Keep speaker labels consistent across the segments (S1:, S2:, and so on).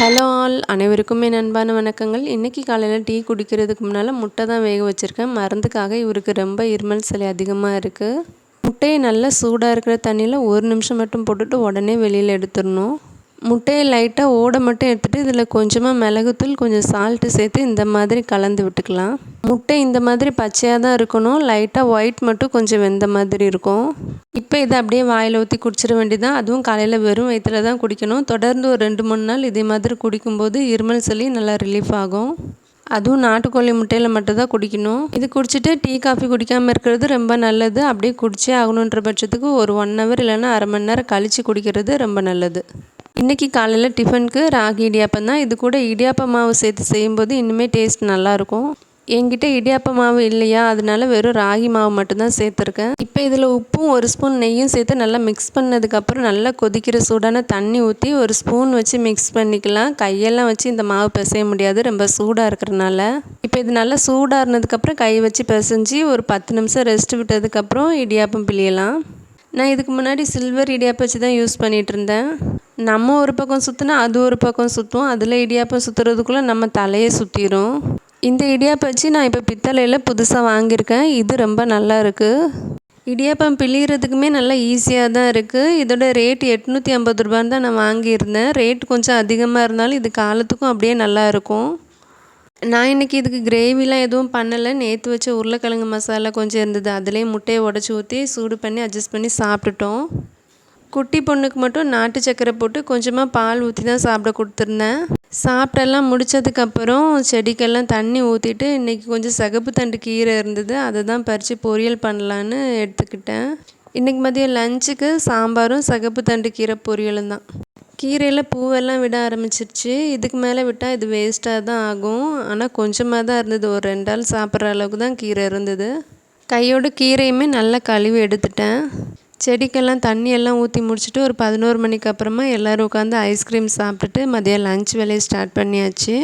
S1: Hello all அனைவருக்கும் என் அன்பான வணக்கங்கள். இன்றைக்கி காலையில் டீ குடிக்கிறதுக்கு முன்னால் முட்டை தான் வேக வச்சுருக்கேன். மருந்துக்காக இவருக்கு ரொம்ப இருமல் சளி அதிகமாக இருக்குது. முட்டையை நல்லா சூடாக இருக்கிற தண்ணியில் 1 நிமிஷம் மட்டும் போட்டுட்டு உடனே வெளியில் எடுத்துடணும். முட்டையை லைட்டாக ஓடை மட்டும் எடுத்துகிட்டு இதில் கொஞ்சமாக மிளகுத்தூள் கொஞ்சம் சால்ட்டு சேர்த்து இந்த மாதிரி கலந்து விட்டுக்கலாம். முட்டை இந்த மாதிரி பச்சையாக தான் இருக்கணும். லைட்டாக ஒயிட் மட்டும் கொஞ்சம் வெந்த மாதிரி இருக்கும். இப்போ இதை அப்படியே வாயில் ஊற்றி குடிச்சிட வேண்டியதான். அதுவும் காலையில் வெறும் வயிற்றில் தான் குடிக்கணும். தொடர்ந்து ஒரு 2-3 நாள் இதே மாதிரி குடிக்கும்போது இருமல் சளி நல்லா ரிலீஃப் ஆகும். அதுவும் நாட்டுக்கோழி முட்டையில் மட்டும்தான் குடிக்கணும். இது குடிச்சிட்டு டீ காஃபி குடிக்காமல் இருக்கிறது ரொம்ப நல்லது. அப்படியே குடிச்சே ஆகணுன்ற பட்சத்துக்கு ஒரு 1 ஹவர் இல்லைன்னா அரை மணி நேரம் கழித்து குடிக்கிறது ரொம்ப நல்லது. இன்றைக்கி காலையில் டிஃபனுக்கு ராகி இடியாப்பம் தான். இது கூட இடியாப்ப மாவு சேர்த்து செய்யும்போது இன்னுமே டேஸ்ட் நல்லாயிருக்கும். என்கிட்ட இடியாப்ப மாவு இல்லையா, அதனால வெறும் ராகி மாவு மட்டும்தான் சேர்த்துருக்கேன். இப்போ இதில் உப்பும் 1 ஸ்பூன் நெய்யும் சேர்த்து நல்லா மிக்ஸ் பண்ணதுக்கப்புறம் நல்லா கொதிக்கிற சூடான தண்ணி ஊற்றி 1 ஸ்பூன் வச்சு மிக்ஸ் பண்ணிக்கலாம். கையெல்லாம் வச்சு இந்த மாவு பிசைய முடியாது, ரொம்ப சூடாக இருக்கிறனால. இப்போ இது நல்லா சூடாக இருந்ததுக்கப்புறம் கை வச்சு பிசைஞ்சு ஒரு 10 நிமிஷம் ரெஸ்ட் விட்டதுக்கப்புறம் இடியாப்பம் பிழியலாம். நான் இதுக்கு முன்னாடி சில்வர் இடியாப்பம் வச்சு தான் யூஸ் பண்ணிகிட்டு இருந்தேன். நம்ம ஒரு பக்கம் சுற்றினா அது ஒரு பக்கம் சுற்றும். அதில் இடியாப்பம் சுற்றுறதுக்குள்ளே நம்ம தலையை சுற்றிடும். இந்த இடியாப்பம் வச்சு நான் இப்போ பித்தளையில் புதுசாக வாங்கியிருக்கேன். இது ரொம்ப நல்லா இருக்குது. இடியாப்பம் பிழியறதுக்குமே நல்லா ஈஸியாக தான் இருக்குது. இதோட ரேட் 850 ரூபான்னு தான் நான் வாங்கியிருந்தேன். ரேட் கொஞ்சம் அதிகமாக இருந்தாலும் இது காலத்துக்கும் அப்படியே நல்லா இருக்கும். நான் இன்றைக்கி இதுக்கு கிரேவிலாம் எதுவும் பண்ணலை. நேற்று வச்ச உருளைக்கிழங்கு மசாலா கொஞ்சம் இருந்தது. அதிலே முட்டையை உடச்சி ஊற்றி சூடு பண்ணி அட்ஜஸ்ட் பண்ணி சாப்பிட்டுட்டோம். குட்டி பொண்ணுக்கு மட்டும் நாட்டு சர்க்கரை போட்டு கொஞ்சமாக பால் ஊற்றி தான் சாப்பிட கொடுத்துருந்தேன். சாப்பிட்டெல்லாம் முடித்ததுக்கப்புறம் செடிக்கெல்லாம் தண்ணி ஊற்றிட்டு இன்றைக்கி கொஞ்சம் சிகப்பு தண்டு கீரை இருந்தது. அதை தான் பறித்து பொரியல் பண்ணலான்னு எடுத்துக்கிட்டேன். இன்றைக்கி மதியம் லஞ்சுக்கு சாம்பாரும் சிகப்பு தண்டு கீரை பொரியலும் தான். கீரையில் பூவெல்லாம் விட ஆரம்பிச்சிருச்சு. இதுக்கு மேலே விட்டால் இது வேஸ்ட்டாக தான் ஆகும். ஆனால் கொஞ்சமாக தான் இருந்தது. ஒரு 2 ஆள் சாப்பிட்ற அளவுக்கு தான் கீரை இருந்தது. கையோடு கீரையுமே நல்லா கழுவி எடுத்துட்டேன். செடிக்கெல்லாம் தண்ணியெல்லாம் ஊற்றி முடிச்சுட்டு ஒரு 11 மணிக்கு அப்புறமா எல்லோரும் உட்காந்து ஐஸ்கிரீம் சாப்பிட்டுட்டு மதியம் லஞ்ச் வேலையை ஸ்டார்ட் பண்ணியாச்சு.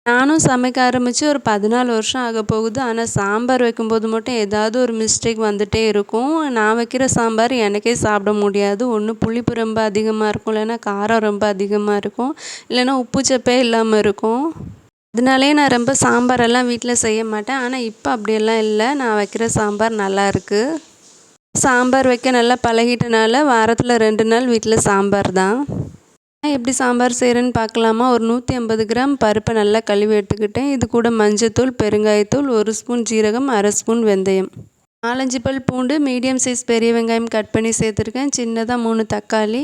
S1: நானும் சமைக்க ஆரம்பித்து ஒரு 14 வருஷம் ஆக போகுது. ஆனால் சாம்பார் வைக்கும்போது மட்டும் ஏதாவது ஒரு மிஸ்டேக் வந்துகிட்டே இருக்கும். நான் வைக்கிற சாம்பார் எனக்கே சாப்பிட முடியாது. ஒன்று புளிப்பு ரொம்ப அதிகமாக இருக்கும், இல்லைன்னா காரம் ரொம்ப அதிகமாக இருக்கும், இல்லைன்னா உப்பு சப்பே இல்லாமல் இருக்கும். அதனாலே நான் ரொம்ப சாம்பாரெல்லாம் வீட்டில் செய்ய மாட்டேன். ஆனால் இப்போ அப்படியெல்லாம் இல்லை. நான் வைக்கிற சாம்பார் நல்லா இருக்குது. சாம்பார் வைக்க நல்லா பழகிட்டனால வாரத்தில் 2 நாள் வீட்டில் சாம்பார் தான். எப்படி சாம்பார் செய்கிறேன்னு பார்க்கலாமா? ஒரு 150 கிராம் பருப்பை நல்லா கழுவி எடுத்துக்கிட்டேன். இது கூட மஞ்சத்தூள், பெருங்காயத்தூள், 1 ஸ்பூன் ஜீரகம், அரை ஸ்பூன் வெந்தயம், 4-5 பல் பூண்டு, மீடியம் சைஸ் பெரிய வெங்காயம் கட் பண்ணி சேர்த்துருக்கேன். சின்னதாக 3 தக்காளி.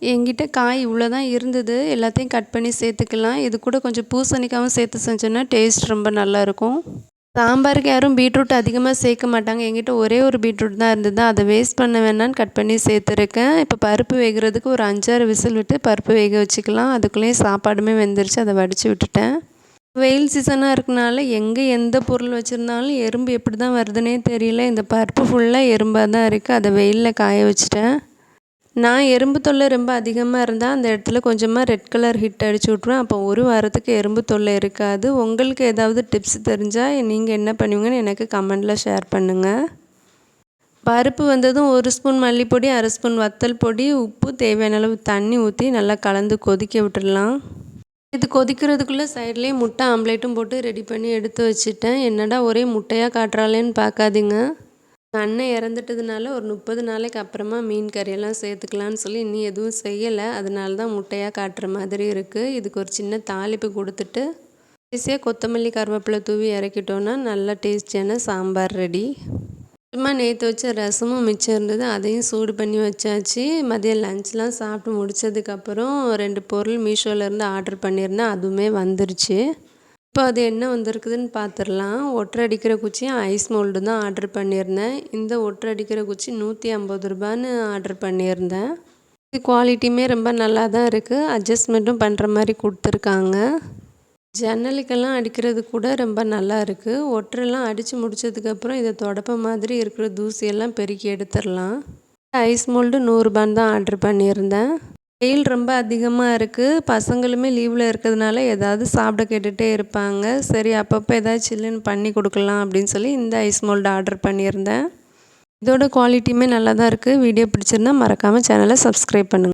S1: என்கிட்ட காய் இவ்வளோ தான் இருந்தது. எல்லாத்தையும் கட் பண்ணி சேர்த்துக்கலாம். இது கூட கொஞ்சம் பூசணிக்காவும் சேர்த்து செஞ்சோன்னா டேஸ்ட் ரொம்ப நல்லாயிருக்கும். சாம்பாருக்கு யாரும் பீட்ரூட் அதிகமாக சேர்க்க மாட்டாங்க. என்கிட்ட ஒரே ஒரு பீட்ரூட் தான் இருந்தது. அதை வேஸ்ட் பண்ண வேணான்னு கட் பண்ணி சேர்த்துருக்கேன். இப்போ பருப்பு வேகிறதுக்கு ஒரு 5-6 விசில் விட்டு பருப்பு வேக வச்சுக்கலாம். அதுக்குள்ளேயே சாப்பாடுமே வெந்துருச்சு. அதை வடித்து விட்டுட்டேன். வெயில் சீசனாக இருக்கனால எங்கே எந்த பொருள் வச்சுருந்தாலும் எறும்பு எப்படி தான் வருதுன்னே தெரியல. இந்த பருப்பு ஃபுல்லாக எறும்பாக தான் இருக்குது. அதை வெயிலில் காய வச்சுட்டேன். நான் எறும்பு தொல்லை ரொம்ப அதிகமாக இருந்தால் அந்த இடத்துல கொஞ்சமாக ரெட் கலர் ஹிட் அடிச்சு விட்ருவேன். அப்போ 1 வாரத்துக்கு எறும்பு தொல்லை இருக்காது. உங்களுக்கு ஏதாவது டிப்ஸ் தெரிஞ்சால் நீங்கள் என்ன பண்ணுவீங்கன்னு எனக்கு கமெண்டில் ஷேர் பண்ணுங்கள். பருப்பு வந்ததும் 1 ஸ்பூன் மல்லிப்பொடி, அரை ஸ்பூன் வத்தல் பொடி, உப்பு, தேவையான அளவு தண்ணி ஊற்றி நல்லா கலந்து கொதிக்க விட்டுடலாம். இது கொதிக்கிறதுக்குள்ளே சைட்லேயே முட்டை ஆம்லேட்டும் போட்டு ரெடி பண்ணி எடுத்து வச்சுட்டேன். என்னடா ஒரே முட்டையாக காட்டுறாளேன்னு பார்க்காதீங்க. அண்ணன் இறந்துட்டதுனால ஒரு 30 நாளைக்கு அப்புறமா மீன் கறியெல்லாம் சேர்த்துக்கலான்னு சொல்லி இன்னும் எதுவும் செய்யலை. அதனால தான் முட்டையாக காட்டுற மாதிரி இருக்குது. இதுக்கு ஒரு சின்ன தாளிப்பு கொடுத்துட்டு ஈஸியாக கொத்தமல்லி கருவேப்பிலை தூவி இறக்கிட்டோன்னா நல்லா டேஸ்டியான சாம்பார் ரெடி. சும்மா நேற்று வச்ச ரசமும் மிச்சம் இருந்தது. அதையும் சூடு பண்ணி வச்சாச்சு. மதியம் லஞ்ச்லாம் சாப்பிட்டு முடித்ததுக்கப்புறம் 2 பொருள் மீஷோலேருந்து ஆர்டர் பண்ணியிருந்தேன். அதுவுமே வந்துருச்சு. இப்போ அது என்ன வந்திருக்குதுன்னு பார்த்துடலாம். ஒட்டரை அடிக்கிற குச்சியும் ஐஸ் மோல்டு தான் ஆர்டர் பண்ணியிருந்தேன். இந்த ஒட்டரை அடிக்கிற குச்சி 150 ரூபான்னு ஆர்டர் பண்ணியிருந்தேன். இது குவாலிட்டியுமே ரொம்ப நல்லா தான் இருக்குது. அட்ஜஸ்ட்மெண்ட்டும் பண்ணுற மாதிரி கொடுத்துருக்காங்க. ஜன்னலுக்கெல்லாம் அடிக்கிறது கூட ரொம்ப நல்லா இருக்குது. ஒட்டரெல்லாம் அடித்து முடித்ததுக்கப்புறம் இதை தொடப்ப மாதிரி இருக்கிற தூசியெல்லாம் பெருக்கி எடுத்துடலாம். ஐஸ் மோல்டு 100 ரூபான்னு தான் ஆர்டர் பண்ணியிருந்தேன். வெயில் ரொம்ப அதிகமாக இருக்குது. பசங்களுமே லீவில் இருக்கிறதுனால ஏதாவது சாப்பிட கேட்டுகிட்டே இருப்பாங்க. சரி அப்பப்போ ஏதாவது சில்லுன்னு பண்ணி கொடுக்கலாம் அப்படின்னு சொல்லி இந்த ஐஸ் மோல்டு ஆர்டர் பண்ணியிருந்தேன். இதோட குவாலிட்டியுமே நல்லா தான் இருக்குது. வீடியோ பிடிச்சிருந்தா மறக்காமல் சேனலை சப்ஸ்கிரைப் பண்ணுங்கள்.